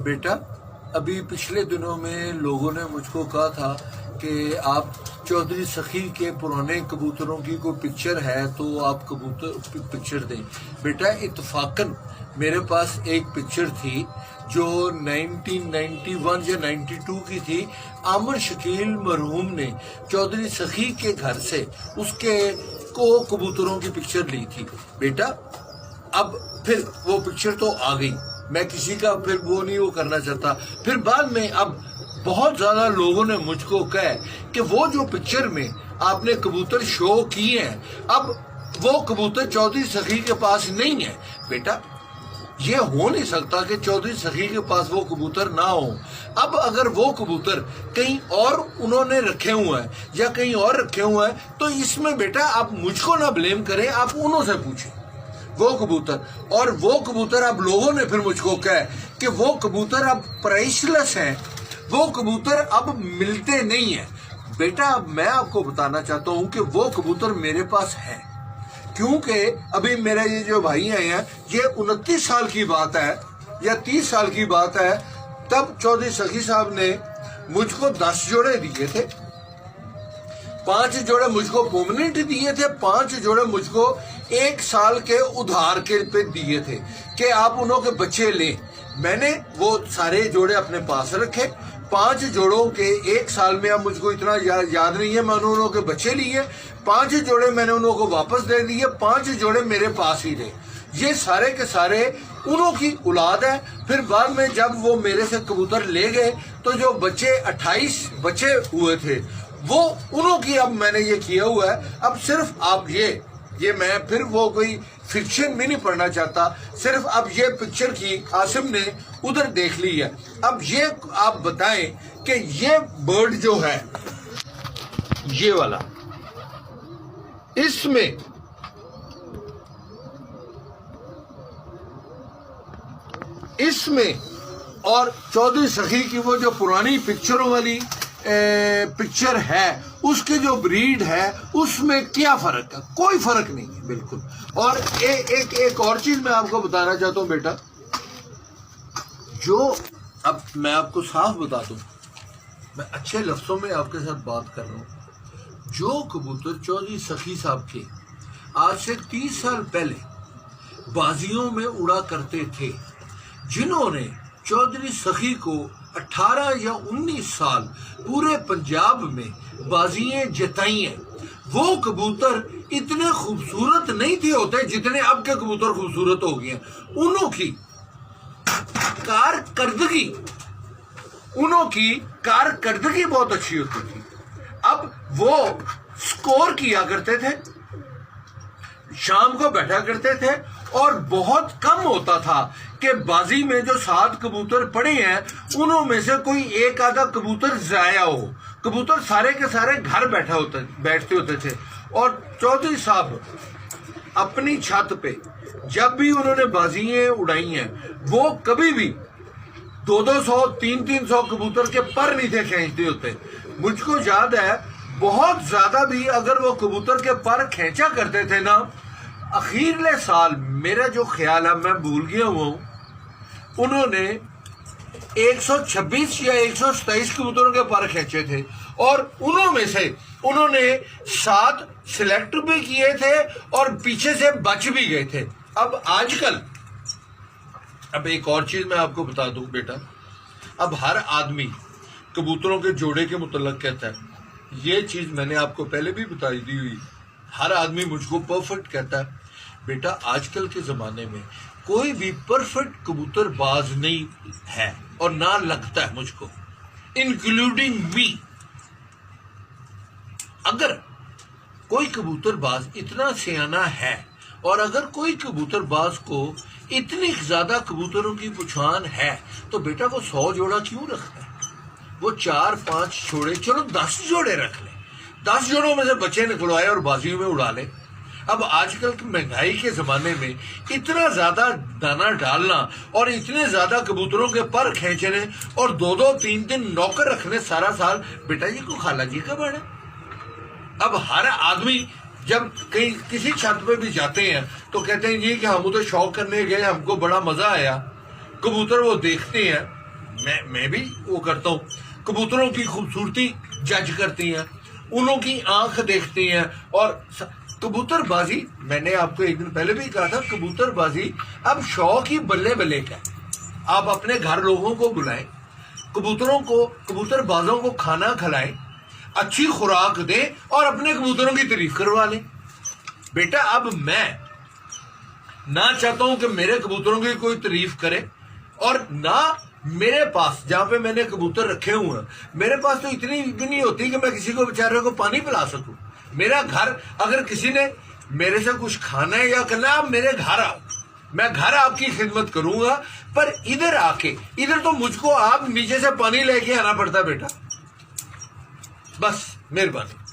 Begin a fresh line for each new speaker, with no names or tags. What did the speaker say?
بیٹا ابھی پچھلے دنوں میں لوگوں نے مجھ کو کہا تھا کہ آپ چودھری سخی کے پرانے کبوتروں کی کوئی پکچر ہے تو آپ کبوتر پکچر دیں۔ بیٹا اتفاقاً میرے پاس ایک پکچر تھی جو 1991 یا 92 کی تھی۔ عامر شکیل مرحوم نے چودھری سخی کے گھر سے اس کے کبوتروں کی پکچر لی تھی۔ بیٹا اب پھر وہ پکچر تو آ گئی، میں کسی کا پھر وہ نہیں کرنا چاہتا۔ پھر بعد میں اب بہت زیادہ لوگوں نے مجھ کو کہا کہ وہ جو پکچر میں آپ نے کبوتر شو کیے ہیں اب وہ کبوتر چودھری سخی کے پاس نہیں ہے۔ بیٹا یہ ہو نہیں سکتا کہ چودھری سخی کے پاس وہ کبوتر نہ ہو۔ اب اگر وہ کبوتر کہیں اور انہوں نے رکھے ہوئے ہیں یا کہیں اور رکھے ہوئے ہیں تو اس میں بیٹا آپ مجھ کو نہ بلیم کریں، آپ انہوں سے پوچھیں وہ کبوتر۔ اور وہ کبوتر اب لوگوں نے پھر مجھ کو کہا کہ وہ کبوتر اب پرائس لیس ہیں، وہ کبوتر اب ملتے نہیں ہیں۔ بیٹا اب میں آپ کو بتانا چاہتا ہوں کہ وہ کبوتر میرے پاس ہے، کیونکہ ابھی میرے یہ جو بھائی آئے ہیں یہ 29 سال کی بات ہے یا 30 سال کی بات ہے، تب چودھری سخی صاحب نے مجھ کو 10 جوڑے دیے تھے، 5 جوڑے مجھ کو پرماننٹ دیے تھے، 5 جوڑے مجھ کو 1 سال کے ادھار کے پہ دیے تھے کہ آپ انہوں کے بچے لیں۔ میں نے وہ سارے جوڑے اپنے پاس رکھے، 5 جوڑوں کے 1 سال میں، اب مجھ کو اتنا یاد نہیں ہے، میں نے انہوں کے بچے لیے، 5 جوڑے میں نے انہوں کو واپس دے دیے، 5 جوڑے میرے پاس ہی رہے۔ یہ سارے کے سارے انہوں کی اولاد ہے۔ پھر بعد میں جب وہ میرے سے کبوتر لے گئے تو جو بچے 28 بچے ہوئے تھے وہ انہوں کی اب میں نے یہ کیا ہوا ہے۔ اب صرف آپ یہ میں پھر وہ کوئی فکشن بھی نہیں پڑھنا چاہتا، صرف اب یہ پکچر کی عاصم نے ادھر دیکھ لی ہے۔ اب یہ آپ بتائیں کہ یہ برڈ جو ہے یہ والا، اس میں اور چودھری سخی کی وہ جو پرانی پکچروں والی پکچر ہے اس کے جو بریڈ ہے اس میں کیا فرق ہے؟ کوئی فرق نہیں ہے بالکل۔ اور ایک اور چیز میں آپ کو بتانا چاہتا ہوں بیٹا، جو اب میں آپ کو صاف بتا دوں، میں اچھے لفظوں میں آپ کے ساتھ بات کر رہا ہوں، جو کبوتر چودھری سخی صاحب کے آج سے 30 سال پہلے بازیوں میں اڑا کرتے تھے، جنہوں نے چودھری سخی کو 18 یا 19 سال پورے پنجاب میں بازیاں جتائی ہیں، وہ کبوتر اتنے خوبصورت نہیں تھے ہوتے جتنے اب کے کبوتر خوبصورت ہو گئے ہیں۔ انہوں کی کارکردگی بہت اچھی ہوتی تھی۔ اب وہ سکور کیا کرتے تھے، شام کو بیٹھا کرتے تھے، اور بہت کم ہوتا تھا کہ بازی میں جو 7 کبوتر پڑے ہیں انہوں میں سے کوئی ایک آدھا کبوتر ضائع ہو۔ کبوتر سارے کے سارے گھر بیٹھتے ہوتے تھے۔ اور چودھری صاحب اپنی چھت پہ جب بھی انہوں نے بازیاں اڑائی ہیں وہ کبھی بھی 200 300 کبوتر کے پر نہیں تھے کھینچتے ہوتے۔ مجھ کو یاد ہے بہت زیادہ بھی اگر وہ کبوتر کے پر کھینچا کرتے تھے نا، اخیرلے سال میرا جو خیال ہے میں بھول گیا ہوں، انہوں نے 126 یا 127 کبوتروں کے پر کھینچے تھے، اور انہوں میں سے انہوں نے 7 سلیکٹ بھی کیے تھے اور پیچھے سے بچ بھی گئے تھے۔ اب آج کل ایک اور چیز میں آپ کو بتا دوں بیٹا، اب ہر آدمی کبوتروں کے جوڑے کے متعلق کہتا ہے، یہ چیز میں نے آپ کو پہلے بھی بتائی دی ہوئی، ہر آدمی مجھ کو پرفیکٹ کہتا ہے۔ بیٹا آج کل کے زمانے میں کوئی بھی پرفیکٹ کبوتر باز نہیں ہے اور نہ لگتا ہے مجھ کو، انکلوڈنگ می۔ اگر کوئی کبوتر باز اتنا سیانا ہے اور اگر کوئی کبوتر باز کو اتنی زیادہ کبوتروں کی پہچان ہے تو بیٹا وہ 100 جوڑا کیوں رکھتا ہے؟ وہ 4-5 جوڑے، چلو 10 جوڑے رکھ لے، 10 جوڑوں میں سے بچے نکلوائے اور بازیوں میں اڑا لے۔ اب آج کل کی مہنگائی کے زمانے میں اتنا زیادہ دانا ڈالنا اور اتنے زیادہ کبوتروں کے پر کھینچنے اور 2-2 3-3 نوکر رکھنے سارا سال، بیٹا یہ کوئی خالہ جی کا بڑا۔ اب ہر آدمی جب کہیں کسی چھت پہ بھی جاتے ہیں تو کہتے ہیں جی کہ ہم تو شوق کرنے گئے، ہم کو بڑا مزہ آیا، کبوتر وہ دیکھتے ہیں میں بھی وہ کرتا ہوں. کبوتروں کی خوبصورتی جج کرتی ہیں, انہوں کی آنکھ دیکھتی ہیں. اور کبوتر بازی, میں نے آپ کو ایک دن پہلے بھی کہا تھا, کبوتر بازی اب شوق ہی بلے بلے کا. آپ اپنے گھر لوگوں کو بلائیں, کبوتروں کو, کبوتر بازوں کو کھانا کھلائیں, اچھی خوراک دیں اور اپنے کبوتروں کی تعریف کروا لیں. بیٹا اب میں نہ چاہتا ہوں کہ میرے کبوتروں کی کوئی تعریف کرے, اور نہ میرے پاس جہاں پہ میں نے کبوتر رکھے ہوئے ہیں, میرے پاس تو اتنی بھی نہیں ہوتی کہ میں کسی کو بیچارے کو پانی پلا سکوں. میرا گھر, اگر کسی نے میرے سے کچھ کھانا ہے یا کرنا ہے, آپ میرے گھر آؤ, میں گھر آپ کی خدمت کروں گا. پر ادھر آ کے, ادھر تو مجھ کو آپ نیچے سے پانی لے کے آنا پڑتا بیٹا. بس مہربانی.